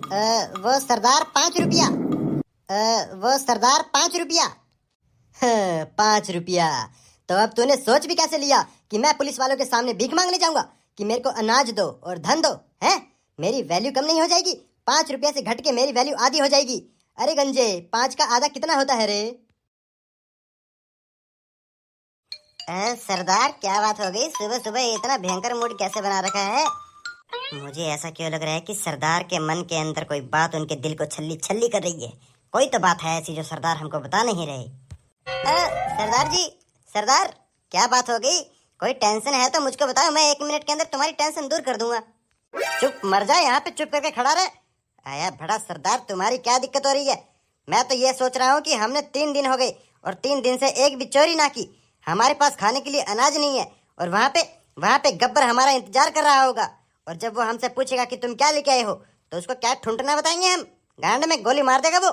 वो सरदार 5 रुपया। वो सरदार 5 रुपया। 5 रुपया। तो अब तूने सोच भी कैसे लिया कि मैं पुलिस वालों के सामने भीख मांगने जाऊंगा कि मेरे को अनाज दो और धन दो? हैं? मेरी वैल्यू कम नहीं हो जाएगी? 5 रुपया से घट के मेरी वैल्यू आधी हो जाएगी। अरे गंजे, 5 का आधा कितना होता है रे? सरदार, क्या बात हो गई? सुबह सुबह इतना भयंकर मूड कैसे बना रखा है? मुझे ऐसा क्यों लग रहा है कि सरदार के मन के अंदर कोई बात उनके दिल को छल्ली छल्ली कर रही है। कोई तो बात है ऐसी जो सरदार हमको बता नहीं रहे। सरदार जी, सरदार, क्या बात हो गई? कोई टेंशन है तो मुझको बताओ, मैं 1 मिनट के अंदर तुम्हारी टेंशन दूर कर दूंगा। चुप मर जा, यहाँ पे चुप करके खड़ा रहे। आया बड़ा सरदार, तुम्हारी क्या दिक्कत हो रही है? मैं तो ये सोच रहा हूँ कि हमने 3 दिन हो गए और 3 दिन से एक भी चोरी ना की। हमारे पास खाने के लिए अनाज नहीं है और वहाँ पे गब्बर हमारा इंतजार कर रहा होगा। और जब वो हमसे पूछेगा कि तुम क्या लेके आए हो तो उसको क्या ठुंठना बताएंगे हम? गांड में गोली मार देगा वो।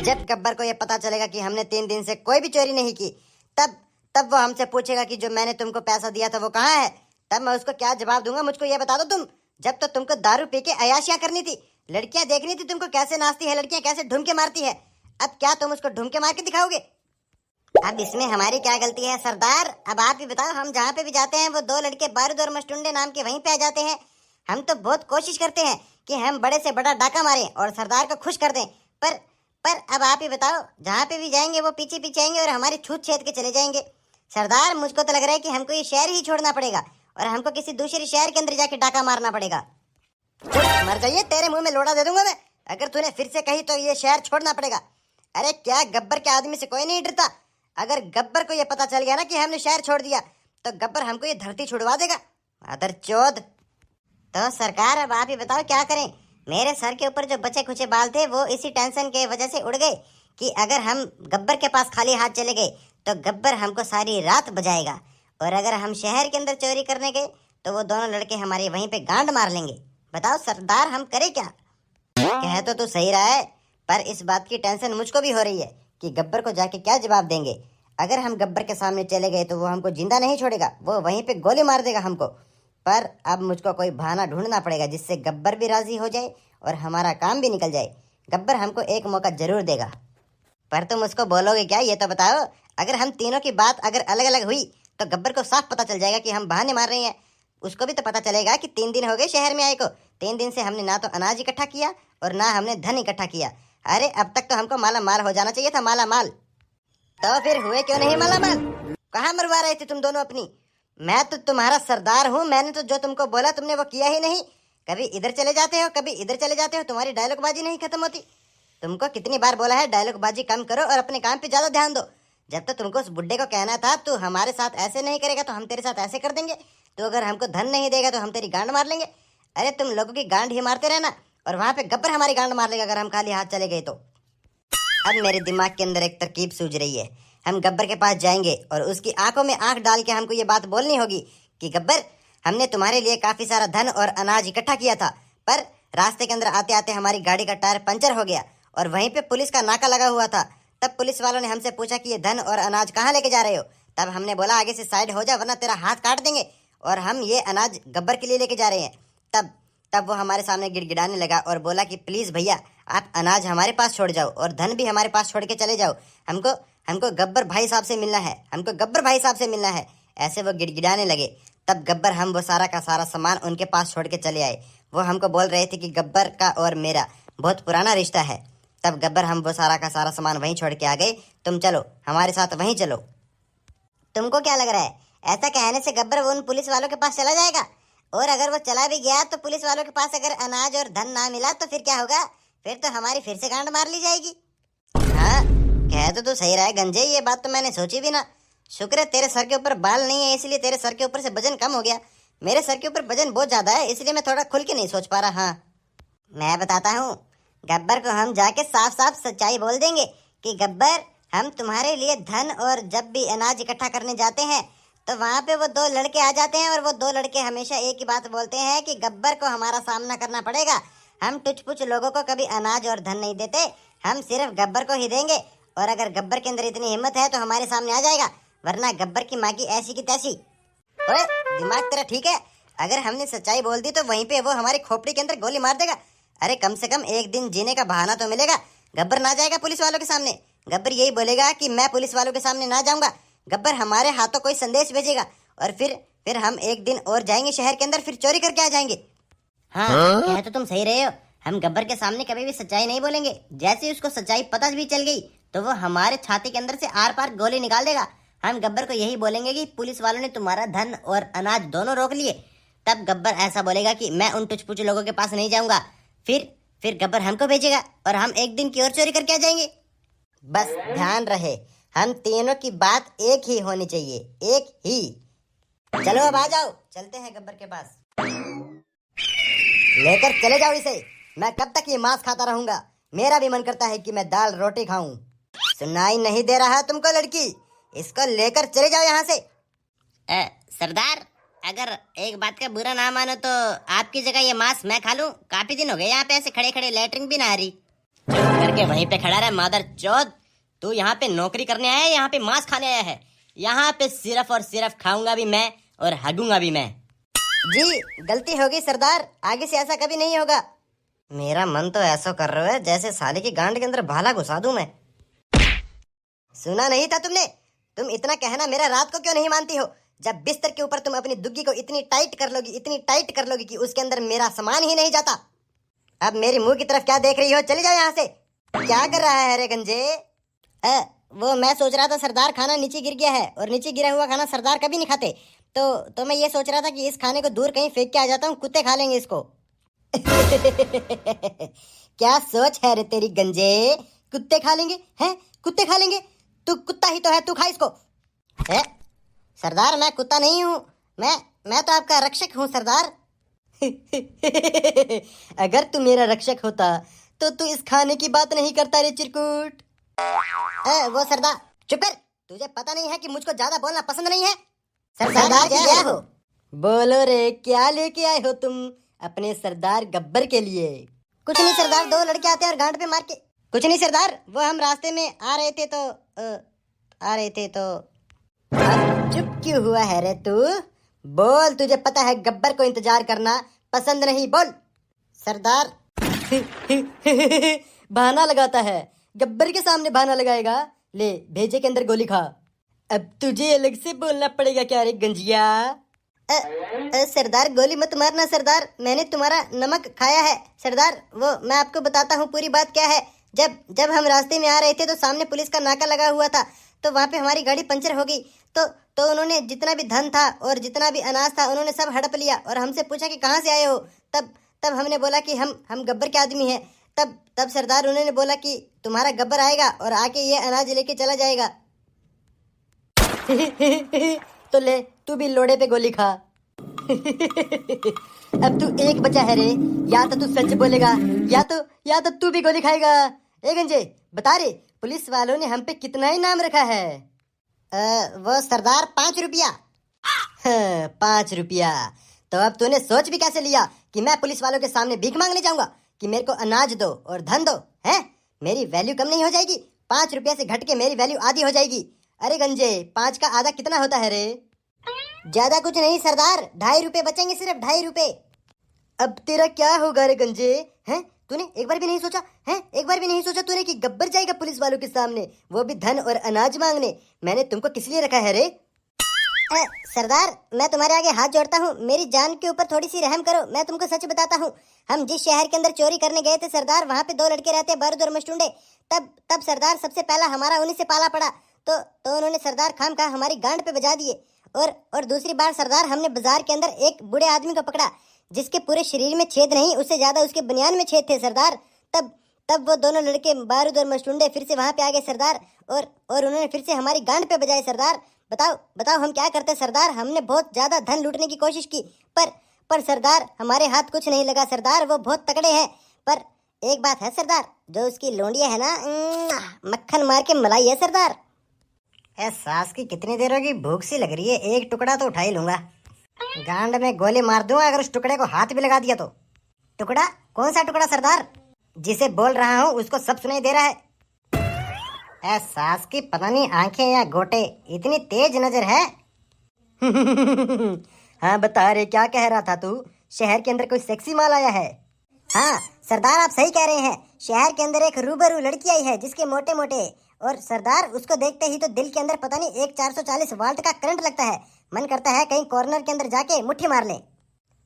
जब गब्बर को ये पता चलेगा कि हमने 3 दिन से कोई भी चोरी नहीं की, तब तब वो हमसे पूछेगा कि जो मैंने तुमको पैसा दिया था वो कहाँ है। तब मैं उसको क्या जवाब दूंगा, मुझको ये बता दो तुम। जब तो तुमको दारू पी के अयाशियां करनी थी, लड़कियां देखनी थी तुमको कैसे नाचती है, लड़कियां कैसे ढूंढ के मारती है। अब क्या तुम उसको ढूंढ के मार के दिखाओगे? अब इसमें हमारी क्या गलती है सरदार? अब आप ही बताओ, हम जहाँ पे भी जाते हैं वो 2 लड़के बारूद और मस्टुंडे नाम के वहीं पे आ जाते हैं। हम तो बहुत कोशिश करते हैं कि हम बड़े से बड़ा डाका मारें और सरदार को खुश कर दें, पर अब आप ही बताओ, जहाँ पे भी जाएंगे वो पीछे पीछे आएंगे और हमारी छूत छेद के चले जाएंगे। सरदार, मुझको तो लग रहा है कि हमको ये शहर ही छोड़ना पड़ेगा और हमको किसी दूसरे शहर के अंदर जाके डाका मारना पड़ेगा। मर जाइए, तेरे मुंह में लोड़ा दे दूंगा मैं अगर तूने फिर से कही तो ये शहर छोड़ना पड़ेगा। अरे क्या, गब्बर के आदमी से कोई नहीं डरता। अगर गब्बर को ये पता चल गया ना कि हमने शहर छोड़ दिया तो गब्बर हमको ये धरती छुड़वा देगा। अदर चौध। तो सरकार, अब आप ही बताओ क्या करें? मेरे सर के ऊपर जो बचे खुचे बाल थे वो इसी टेंशन के वजह से उड़ गए कि अगर हम गब्बर के पास खाली हाथ चले गए तो गब्बर हमको सारी रात बजाएगा, और अगर हम शहर के अंदर चोरी करने गए तो वो दोनों लड़के हमारे वहीं पे गांड मार लेंगे। बताओ सरदार, हम करें क्या? कह तो तू सही रहा है, पर इस बात की टेंशन मुझको भी हो रही है कि गब्बर को जाके क्या जवाब देंगे। अगर हम गब्बर के सामने चले गए तो वो हमको जिंदा नहीं छोड़ेगा, वो वहीं पे गोली मार देगा हमको। पर अब मुझको कोई बहाना ढूंढना पड़ेगा जिससे गब्बर भी राजी हो जाए और हमारा काम भी निकल जाए। गब्बर हमको एक मौका जरूर देगा। पर तुम उसको बोलोगे क्या, ये तो बताओ। अगर हम तीनों की बात अगर अलग अलग हुई तो गब्बर को साफ पता चल जाएगा कि हम बहाने मार रहे हैं। उसको भी तो पता चलेगा कि 3 दिन हो गए शहर में आए को। 3 दिन से हमने ना तो अनाज इकट्ठा किया और ना हमने धन इकट्ठा किया। अरे अब तक तो हमको माला माल हो जाना चाहिए था, माला माल। तो फिर हुए क्यों नहीं माला माल? कहाँ मरवा रहे थे तुम दोनों अपनी? मैं तो तुम्हारा सरदार हूँ, मैंने तो जो तुमको बोला तुमने वो किया ही नहीं। कभी इधर चले जाते हो, कभी इधर चले जाते हो, तुम्हारी डायलॉगबाजी नहीं खत्म होती। तुमको कितनी बार बोला है डायलॉगबाजी कम करो और अपने काम पे ज्यादा ध्यान दो। जब तक तुमको उस बुड्ढे को कहना था तू हमारे साथ ऐसे नहीं करेगा तो हम तेरे साथ ऐसे कर देंगे, तो अगर हमको धन नहीं देगा तो हम तेरी गांड मार लेंगे। अरे तुम लोगों की गांड ही मारते रहना और वहां पे गब्बर हमारी गांड मार लेगा अगर हम खाली हाथ चले गए तो। अब मेरे दिमाग के अंदर एक तरकीब सूझ रही है। हम गब्बर के पास जाएंगे और उसकी आंखों में आंख डाल के हमको ये बात बोलनी होगी कि गब्बर, हमने तुम्हारे लिए काफी सारा धन और अनाज इकट्ठा किया था, पर रास्ते के अंदर आते आते हमारी गाड़ी का टायर पंचर हो गया और वहीं पे पुलिस का नाका लगा हुआ था। तब पुलिस वालों ने हमसे पूछा कि ये धन और अनाज कहाँ लेके जा रहे हो? तब हमने बोला आगे से साइड हो जा वरना तेरा हाथ काट देंगे, और हम ये अनाज गब्बर के लिए लेके जा रहे हैं। तब तब वो हमारे सामने गिड़गिड़ाने लगा और बोला कि प्लीज़ भैया, आप अनाज हमारे पास छोड़ जाओ और धन भी हमारे पास छोड़ के चले जाओ। हमको हमको गब्बर भाई साहब से मिलना है, हमको गब्बर भाई साहब से मिलना है। ऐसे वो गिड़गिड़ाने लगे। तब गब्बर हम वो सारा का सारा सामान उनके पास छोड़ के चले आए। वो हमको बोल रहे थे कि गब्बर का और मेरा बहुत पुराना रिश्ता है। तब गब्बर हम वो सारा का सारा सामान वहीं छोड़ के आ गए। तुम चलो हमारे साथ, वहीं चलो। तुमको क्या लग रहा है, ऐसा कहने से गब्बर वो उन पुलिस वालों के पास चला जाएगा? और अगर वो चला भी गया तो पुलिस वालों के पास अगर अनाज और धन ना मिला तो फिर क्या होगा? फिर तो हमारी फिर से गांड मार ली जाएगी। हाँ, कह तो तू सही रहा है गंजे, ये बात तो मैंने सोची भी ना। शुक्र है तेरे सर के ऊपर बाल नहीं है, इसलिए तेरे सर के ऊपर से वजन कम हो गया। मेरे सर के ऊपर वजन बहुत ज्यादा है, इसलिए मैं थोड़ा खुल के नहीं सोच पा रहा। हाँ, मैं बताता हूँ। गब्बर को हम जाके साफ साफ सच्चाई बोल देंगे कि गब्बर, हम तुम्हारे लिए धन और जब भी अनाज इकट्ठा करने जाते हैं तो वहाँ पे वो 2 लड़के आ जाते हैं और वो 2 लड़के हमेशा एक ही बात बोलते हैं कि गब्बर को हमारा सामना करना पड़ेगा। हम टुच पुच लोगों को कभी अनाज और धन नहीं देते, हम सिर्फ गब्बर को ही देंगे। और अगर गब्बर के अंदर इतनी हिम्मत है तो हमारे सामने आ जाएगा, वरना गब्बर की माँ की ऐसी की तैसी। ओए, दिमाग तेरा ठीक है? अगर हमने सच्चाई बोल दी तो वहीं पे वो हमारी खोपड़ी के अंदर गोली मार देगा। अरे कम से कम एक दिन जीने का बहाना तो मिलेगा। गब्बर ना जाएगा पुलिस वालों के सामने, गब्बर यही बोलेगा कि मैं पुलिस वालों के सामने ना जाऊंगा। गब्बर हमारे हाथों कोई संदेश भेजेगा और फिर हम एक दिन और जाएंगे शहर के अंदर, फिर चोरी करके आ जाएंगे। हाँ, कह तो तुम सही रहे हो। हम गब्बर के सामने कभी भी सच्चाई नहीं बोलेंगे। जैसे ही उसको सच्चाई पता भी चल गई तो वो हमारे छाती के अंदर से आर पार गोली निकाल देगा। हम गब्बर को यही बोलेंगे कि पुलिस वालों ने तुम्हारा धन और अनाज दोनों रोक लिए। तब गब्बर ऐसा बोलेगा कि मैं उन टुच पुच लोगों के पास नहीं जाऊंगा। फिर गब्बर हमको भेजेगा और हम एक दिन की और चोरी करके आ जाएंगे। बस ध्यान रहे, हम तीनों की बात एक ही होनी चाहिए, एक ही। चलो अब आ जाओ, चलते हैं गब्बर के पास। लेकर चले जाओ इसे। मैं कब तक ये मांस खाता रहूंगा? मेरा भी मन करता है कि मैं दाल रोटी खाऊं। सुनाई नहीं दे रहा तुमको लड़की? इसको लेकर चले जाओ यहाँ से। सरदार, अगर एक बात का बुरा ना मानो तो आपकी जगह ये मांस मैं खा लूं। काफी दिन हो गए यहाँ पे ऐसे खड़े खड़े, लेटरिन भी ना आ रही। चुप करके वहीं पे खड़ा रहे मादर चौथ। तू यहाँ पे नौकरी करने आया है, यहाँ पे मांस खाने आया है? यहाँ पे सिर्फ और सिर्फ खाऊंगा भी मैं और हगूंगा भी मैं। जी गलती हो गई सरदार, आगे से ऐसा कभी नहीं होगा। मेरा मन तो ऐसा कर रहा है जैसे साले की गांड के अंदर भाला घुसा दूं मैं। सुना नहीं था तुमने? तुम इतना कहना मेरा रात को क्यों नहीं मानती हो? जब बिस्तर के ऊपर तुम अपनी दुग्गी को इतनी टाइट कर लोगी, इतनी टाइट कर लोगी कि उसके अंदर मेरा सामान ही नहीं जाता। अब मेरी मुंह की तरफ क्या देख रही हो? चली जाओ यहाँ से। क्या कर रहा है रे गंजे? वो मैं सोच रहा था सरदार, खाना नीचे गिर गया है और नीचे गिरा हुआ खाना सरदार कभी नहीं खाते। तो मैं ये सोच रहा था कि इस खाने को दूर कहीं फेंक के आ जाता हूँ, कुत्ते खा लेंगे इसको। क्या सोच है रे तेरी गंजे? कुत्ते खा लेंगे? हैं, कुत्ते खा लेंगे? तू कुत्ता ही तो है, तू खा इसको। है सरदार, मैं कुत्ता नहीं हूँ, मैं तो आपका रक्षक हूँ सरदार। अगर तू मेरा रक्षक होता तो तू इस खाने की बात नहीं करता रे चिरकुट। वो सरदार चुप कर, तुझे पता नहीं है कि मुझको ज्यादा बोलना पसंद नहीं है। सरदार क्या हो? बोलो रे, क्या लेके आए हो तुम अपने सरदार गब्बर के लिए? कुछ नहीं सरदार, दो लड़के आते हैं और गांड पे मार के। कुछ नहीं सरदार, वो हम रास्ते में आ रहे थे तो चुप क्यों हुआ है रे तू? बोल, तुझे पता है गब्बर को इंतजार करना पसंद नहीं, बोल। सरदार बहाना लगाता है, गब्बर के सामने बहाना लगाएगा। ले भेजे के अंदर गोली खा। अब तुझे अलग से बोलना पड़ेगा क्या रे गंजिया? सरदार गोली मत मारना सरदार, मैंने तुम्हारा नमक खाया है सरदार। वो मैं आपको बताता हूँ पूरी बात क्या है। जब हम रास्ते में आ रहे थे तो सामने पुलिस का नाका लगा हुआ था, तो वहाँ पे हमारी गाड़ी पंचर हो गई। तो उन्होंने जितना भी धन था और जितना भी अनाज था उन्होंने सब हड़प लिया और हमसे पूछा कि कहाँ से आए हो। तब हमने बोला कि हम गब्बर के आदमी हैं। तब सरदार उन्होंने बोला कि तुम्हारा गब्बर आएगा और आके ये अनाज लेके चला जाएगा। तो ले तू भी लोड़े पे गोली खा। अब तू एक बचा है रे, या तो तू सच बोलेगा या तो तू भी गोली खाएगा। ए गंजे बता रे, पुलिस वालों ने हम पे कितना इनाम रखा है? वो सरदार 5 रुपया। 5 रुपया? तो अब तूने सोच भी कैसे लिया कि मैं पुलिस वालों के सामने भीख मांगने जाऊंगा कि मेरे को अनाज दो और धन दो? हैं, मेरी वैल्यू कम नहीं हो जाएगी? 5 रुपया से घट के मेरी वैल्यू आधी हो जाएगी। अरे गंजे, 5 का आधा कितना होता है रे? ज्यादा कुछ नहीं सरदार, 2.5 रुपए बचेंगे, सिर्फ 2.5 रुपए। अब तेरा क्या होगा रे गंजे? हैं, तूने एक बार भी नहीं सोचा? हैं, एक बार भी नहीं सोचा तूने कि गब्बर जाएगा पुलिस वालों के सामने, वो भी धन और अनाज मांगने? मैंने तुमको किस लिए रखा है रे? सरदार, मैं तुम्हारे आगे हाथ जोड़ता हूँ, मेरी जान के ऊपर थोड़ी सी रहम करो। मैं तुमको सच बताता हूँ, हम जिस शहर के अंदर चोरी करने गए थे सरदार, वहाँ पे 2 लड़के रहते, बारूद और मस्टुंडे। तब सरदार सबसे पहला हमारा उन्हीं से पाला पड़ा। तो उन्होंने सरदार खाम खा हमारी गांड पे बजा दिए। और दूसरी बार सरदार, हमने बाजार के अंदर एक बूढ़े आदमी को पकड़ा जिसके पूरे शरीर में छेद नहीं, उससे ज्यादा उसके बनियान में छेद थे सरदार। तब वो दोनों लड़के बारूद और मस्टुंडे फिर से वहाँ पे आ गए सरदार, और उन्होंने फिर से हमारी गांड पे बजाए सरदार। बताओ हम क्या करते सरदार? हमने बहुत ज्यादा धन लूटने की कोशिश की, पर सरदार हमारे हाथ कुछ नहीं लगा सरदार, वो बहुत तगड़े हैं। पर एक बात है सरदार, जो उसकी लोंडिया है ना, मक्खन मार के मलाई है सरदार। सास की कितनी देर होगी, भूख सी लग रही है, एक टुकड़ा तो उठा ही लूंगा। गांड में गोली मार दूंगा अगर उस टुकड़े को हाथ भी लगा दिया तो। टुकड़ा? कौन सा टुकड़ा सरदार? जिसे बोल रहा हूँ उसको सब सुनाई दे रहा है। सास की पता नहीं आंखें या गोटे, इतनी तेज नजर है। हाँ बता रे, क्या कह रहा था तू? शहर के अंदर कोई सेक्सी माल आया है? हाँ सरदार आप सही कह रहे हैं। शहर के अंदर एक रूबरू लड़की आई है जिसके मोटे मोटे, और सरदार उसको देखते ही तो दिल के अंदर पता नहीं एक 440 वाल्ट का करंट लगता है। मन करता है कहीं कॉर्नर के अंदर जाके मुट्ठी मार ले।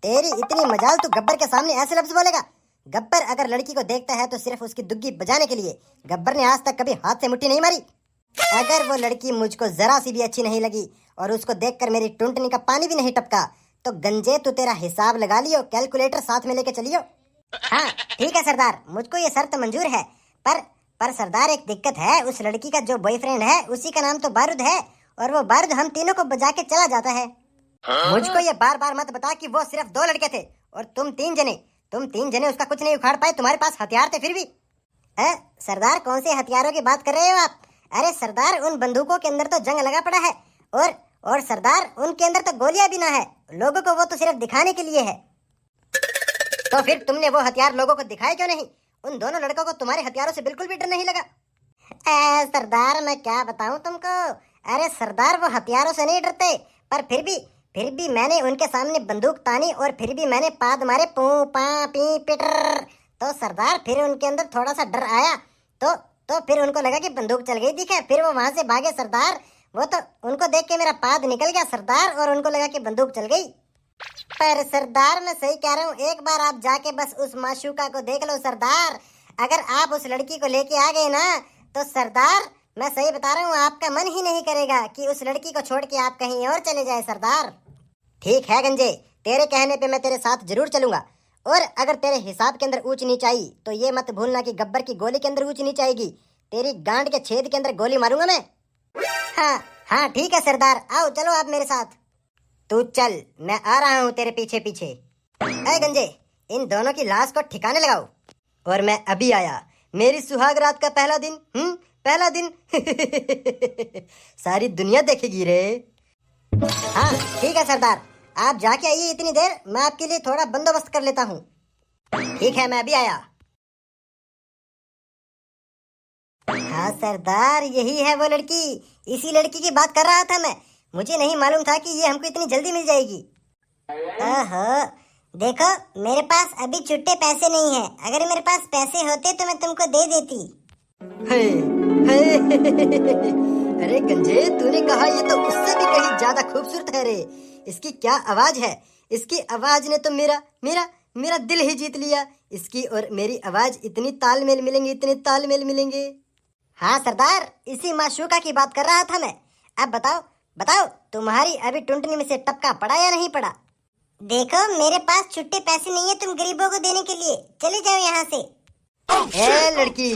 तेरी इतनी मजाल, तू गब्बर के सामने ऐसे लफ्ज बोलेगा? गब्बर अगर लड़की को देखता है तो सिर्फ उसकी दुग्गी बजाने के लिए। गब्बर ने आज तक कभी हाथ से मुट्ठी नहीं मारी। अगर वो लड़की मुझको जरा सी भी अच्छी नहीं लगी और उसको देखकर मेरी टुंटनी का पानी भी नहीं टपका तो गंजे तू तेरा हिसाब लगा लियो, कैलकुलेटर साथ में लेके चलियो। हाँ ठीक है सरदार, मुझको ये शर्त मंजूर है, पर सरदार एक दिक्कत है। उस लड़की का जो बॉयफ्रेंड है उसी का नाम तो बारूद है, और वो बारूद हम तीनों को बजा के चला जाता है। मुझको ये बार बार मत बता कि वो सिर्फ 2 लड़के थे और तुम तीन जने उसका कुछ नहीं उखाड़ पाए। तुम्हारे पास हथियार थे फिर भी। सरदार कौन से हथियारों की बात कर रहे हो आप? अरे सरदार उन बंदूकों के अंदर तो जंग लगा पड़ा है, और सरदार उनके अंदर तो गोलियां भी ना है। लोगों को वो तो सिर्फ दिखाने के लिए है। तो फिर तुमने वो हथियार लोगों को दिखाए क्यों नहीं? उन दोनों लड़कों को तुम्हारे हथियारों से बिल्कुल भी डर नहीं लगा? सरदार मैं क्या बताऊं तुमको। अरे सरदार वो हथियारों से नहीं डरते, पर फिर भी मैंने उनके सामने बंदूक तानी और फिर भी मैंने पाद मारे पू पा पी पिटर। तो सरदार फिर उनके अंदर थोड़ा सा डर आया, तो फिर उनको लगा कि बंदूक चल गई दिखे, फिर वो वहां से भागे सरदार। वो तो उनको देख के मेरा पाद निकल गया सरदार, और उनको लगा कि बंदूक चल गई। पर सरदार मैं सही कह रहा हूँ, एक बार आप जाके बस उस माशूका को देख लो सरदार। अगर आप उस लड़की को लेके आ गए ना तो सरदार मैं सही बता रहा हूँ, आपका मन ही नहीं करेगा कि उस लड़की को छोड़ के आप कहीं और चले जाए सरदार। ठीक है गंजे, तेरे कहने पे मैं तेरे साथ जरूर चलूंगा, और अगर तेरे हिसाब के अंदर ऊंच नीच आई तो ये मत भूलना कि गब्बर की गोली के अंदर ऊंच नीच आएगी। तेरी गांड के छेद के अंदर गोली मारूंगा मैं। हाँ ठीक है सरदार, आओ चलो आप मेरे साथ। तू चल, मैं आ रहा हूँ तेरे पीछे पीछे। ऐ गंजे, इन दोनों की लाश को ठिकाने लगाओ। और मैं अभी आया, मेरी सुहाग रात का पहला दिन। पहला दिन सारी दुनिया देखेगी रे। हाँ ठीक है सरदार, आप जाके आइए इतनी देर, मैं आपके लिए थोड़ा बंदोबस्त कर लेता हूँ। ठीक है, मैं अभी आया। हाँ सरदार, यही है वो लड़की, इसी लड़की की बात कर रहा था मैं। मुझे नहीं मालूम था कि ये हमको इतनी जल्दी मिल जाएगी। ओहो, देखो मेरे पास अभी छुट्टे पैसे नहीं है। अगर मेरे पास पैसे होते तो मैं तुमको दे देती। अरे गंजे, तूने कहा ये तो उससे भी कहीं ज्यादा खूबसूरत है रे। इसकी क्या आवाज है, इसकी आवाज ने तो मेरा दिल ही जीत लिया। इसकी और मेरी आवाज इतनी तालमेल मिलेंगे, इतने तालमेल मिलेंगे। हाँ सरदार, इसी माशूका की बात कर रहा था मैं। अब बताओ तुम्हारी अभी टुंटनी में से टपका पड़ा या नहीं पड़ा? देखो मेरे पास छुट्टे पैसे नहीं है तुम गरीबों को देने के लिए, चले जाओ यहाँ से। ए लड़की,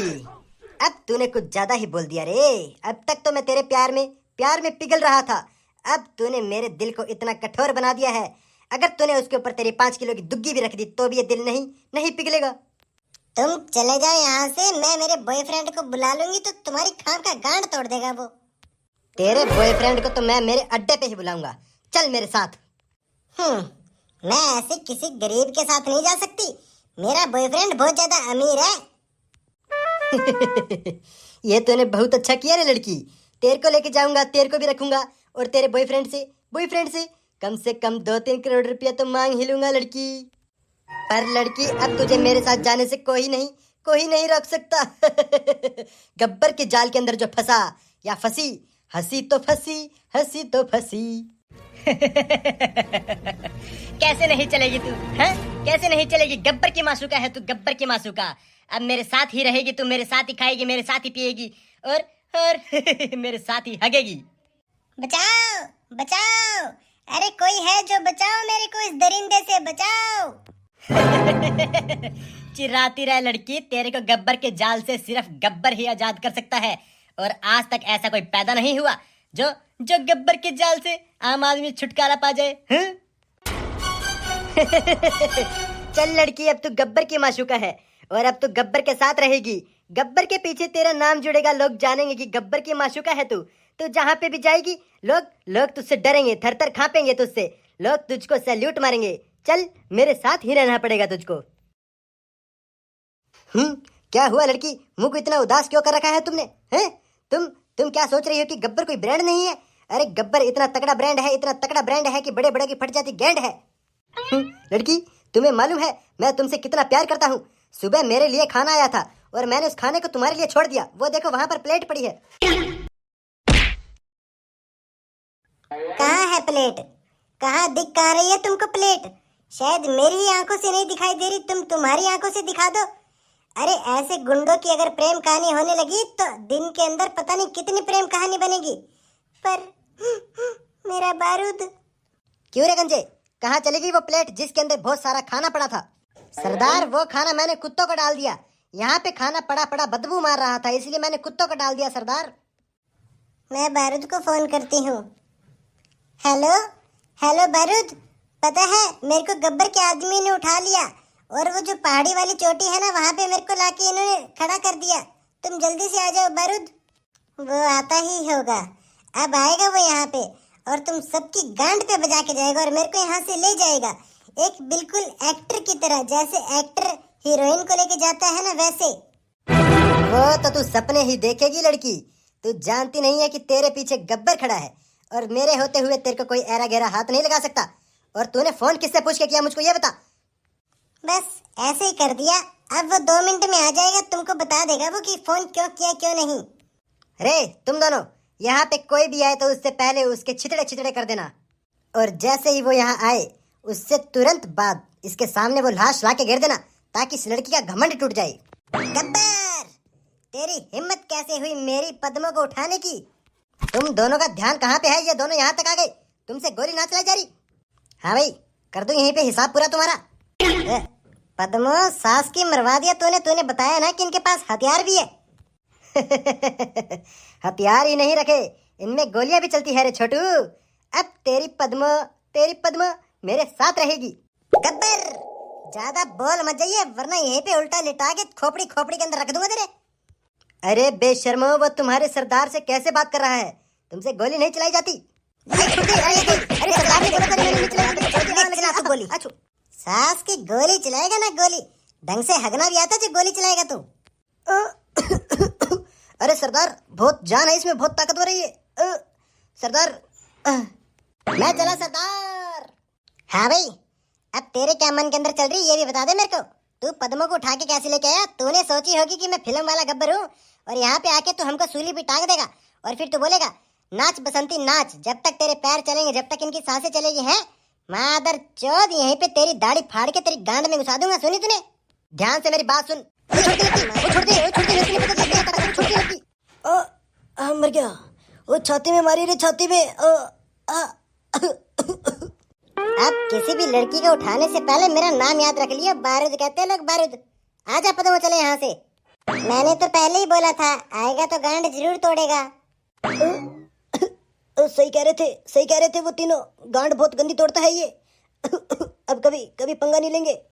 अब तूने कुछ ज्यादा ही बोल दिया रे। अब तक तो मैं तेरे प्यार में पिघल रहा था, अब तूने मेरे दिल को इतना कठोर बना दिया है। अगर तूने उसके ऊपर तेरी 5 किलो की दुग्गी भी रख दी तो भी ये दिल नहीं पिघलेगा। तुम चले जाओ यहाँ से, मैं मेरे बॉयफ्रेंड को बुला लूंगी तो तुम्हारी खाम का गांड तोड़ देगा वो। तेरे बॉयफ्रेंड को तो मैं मेरे अड्डे पे ही बुलाऊंगा, चल मेरे साथ। मैं ऐसे किसी गरीब के साथ नहीं जा सकती, मेरा बॉयफ्रेंड बहुत ज्यादा अमीर है। ये तूने बहुत अच्छा किया रे लड़की, तेरे को लेके जाऊंगा, तेरे को भी रखूंगा, और तेरे बॉयफ्रेंड से कम से कम 2-3 करोड़ रुपया तो मांग ही लूंगा लड़की। पर लड़की, अब तुझे मेरे साथ जाने से कोई नहीं रोक सकता। गब्बर के जाल के अंदर जो फंसा या फंसी, हंसी तो फंसी। कैसे नहीं चलेगी तू, हैं? कैसे नहीं चलेगी? गब्बर की मासूका है तू, गब्बर की मासूका। अब मेरे साथ ही रहेगी तू, मेरे साथ ही खाएगी, मेरे साथ ही पिएगी, और मेरे साथ ही हगेगी। बचाओ, अरे कोई है जो बचाओ मेरे को, इस दरिंदे से बचाओ। चिल्लाती रह लड़की, तेरे को गब्बर के जाल से सिर्फ गब्बर ही आजाद कर सकता है, और आज तक ऐसा कोई पैदा नहीं हुआ जो गब्बर के जाल से आम आदमी छुटकारा पा जाए। चल लड़की, अब तू गब्बर की माशूका है और अब तू गब्बर के साथ रहेगी। गब्बर के पीछे तेरा नाम जुड़ेगा, लोग जानेंगे कि गब्बर की माशूका है तू। तो जहाँ पे भी जाएगी लोग तुझसे डरेंगे, थर-थर कांपेंगे तुझसे, लोग तुझको सैल्यूट मारेंगे। चल मेरे साथ ही रहना पड़ेगा तुझको। क्या हुआ लड़की, मुंह को इतना उदास क्यों कर रखा है तुमने? हैं? तुम क्या सोच रही हो कि गब्बर कोई ब्रांड नहीं है? अरे गब्बर इतना तगड़ा ब्रांड है कि बड़े बड़े की फट जाती गेंड है। लड़की, तुम्हें मालूम है मैं तुमसे कितना प्यार करता हूँ? सुबह मेरे लिए खाना आया था और मैंने उस खाने को तुम्हारे लिए छोड़ दिया। वो देखो वहां पर प्लेट पड़ी है। कहाँ है प्लेट? कहाँ दिख कहाँ रही है तुमको प्लेट? शायद मेरी ही आंखों से नहीं दिखाई दे रही, तुम तुम्हारी आंखों से दिखा दो। अरे ऐसे गुंडों की अगर प्रेम कहानी होने लगी तो दिन के अंदर पता नहीं कितनी प्रेम कहानी बनेगी। पर मेरा बारूद। क्यों रे गंजे, कहाँ चली गई वो प्लेट जिसके अंदर बहुत सारा खाना पड़ा था? सरदार वो खाना मैंने कुत्तों को डाल दिया। यहाँ पे खाना पड़ा पड़ा बदबू मार रहा था, इसलिए मैंने कुत्तों को डाल दिया सरदार। मैं बारूद को फोन करती हूँ। हेलो हेलो बारूद, पता है मेरे को गब्बर के आदमी ने उठा लिया और वो जो पहाड़ी वाली चोटी है ना वहाँ पे मेरे को लाके इन्होंने खड़ा कर दिया। तुम जल्दी से आ जाओ बारूद। वो आता ही होगा, अब आएगा वो यहाँ पे और तुम सबकी गांड पे बजा के जाएगा और मेरे को यहाँ से ले जाएगा, एक बिल्कुल एक्टर की तरह, जैसे एक्टर हीरोइन को लेके जाता है ना वैसे। वो तो तू सपने ही देखेगी लड़की, तू जानती नहीं है कि तेरे पीछे गब्बर खड़ा है और मेरे होते हुए तेरे को कोई ऐरा गहरा हाथ नहीं लगा सकता। और तूने फोन किससे पूछ के किया मुझको ये बता। बस ऐसे ही कर दिया, अब वो 2 मिनट में आ जाएगा, तुमको बता देगा वो कि फोन क्यों किया क्यों नहीं। रे तुम दोनों, यहाँ पे कोई भी आए तो उससे पहले उसके छितड़े छितड़े कर देना, और जैसे ही वो यहाँ आए उससे तुरंत बाद इसके सामने वो लाश ला के गिर देना ताकि इस लड़की का घमंड टूट जाए। गब्बर, तेरी हिम्मत कैसे हुई मेरी पद्मों को उठाने की? तुम दोनों का ध्यान कहाँ पे है? ये दोनों यहाँ तक आ गए, तुमसे गोली ना चलाई जा रही? हाँ भाई, कर दूं यहीं पे हिसाब पूरा तुम्हारा। पद्मो, सास की मरवा दिया तूने बताया ना कि इनके पास हथियार भी है। हथियार ही नहीं रखे, इनमें गोलियां भी चलती है रे छोटू। अब तेरी पद्मो मेरे साथ रहेगी। गब्बर, ज्यादा बोल मत जाइए वरना यहीं पे उल्टा लिटा के खोपड़ी के अंदर रख दूंगा तेरे। अरे बेशर्मो, वो तुम्हारे सरदार से कैसे बात कर रहा है? तुमसे गोली नहीं चलाई जाती। गोली सास की गोली चलाएगा ना, गोली ढंग से हगना भी आता जो गोली चलाएगा तू। अरे सरदार, बहुत जान है इसमें, बहुत ताकतवर है ये। सरदार, मैं चला सरदार। हाँ भाई, अब तेरे क्या मन के अंदर चल रही ये भी बता दे मेरे को। तू पद्मों को उठा के कैसे लेके आया? तूने सोची होगी कि मैं फिल्म वाला गब्बर हूँ और यहाँ पे आके तू हमको सूली पे टांग देगा और फिर तू बोलेगा नाच बसंती नाच, जब तक तेरे पैर चलेंगे, जब तक इनकी सांसें चलेगी। हैं मादर चौध, यहीं पे तेरी दाढ़ी फाड़ के तेरी गांड में घुसा दूंगा। सुनी तूने? ध्यान से मेरी बात सुन। मर गया, वो छाती में मारी रे, छाती में। अब किसी भी लड़की को उठाने से पहले मेरा नाम याद रख लिया, बारूद कहते हैं लोग, बारूद। आजा पद्मो, चले यहाँ से। मैंने तो पहले ही बोला था आएगा तो गांड जरूर तोड़ेगा। सही कह रहे थे वो तीनों, गांड बहुत गंदी तोड़ता है ये। अब कभी पंगा नहीं लेंगे।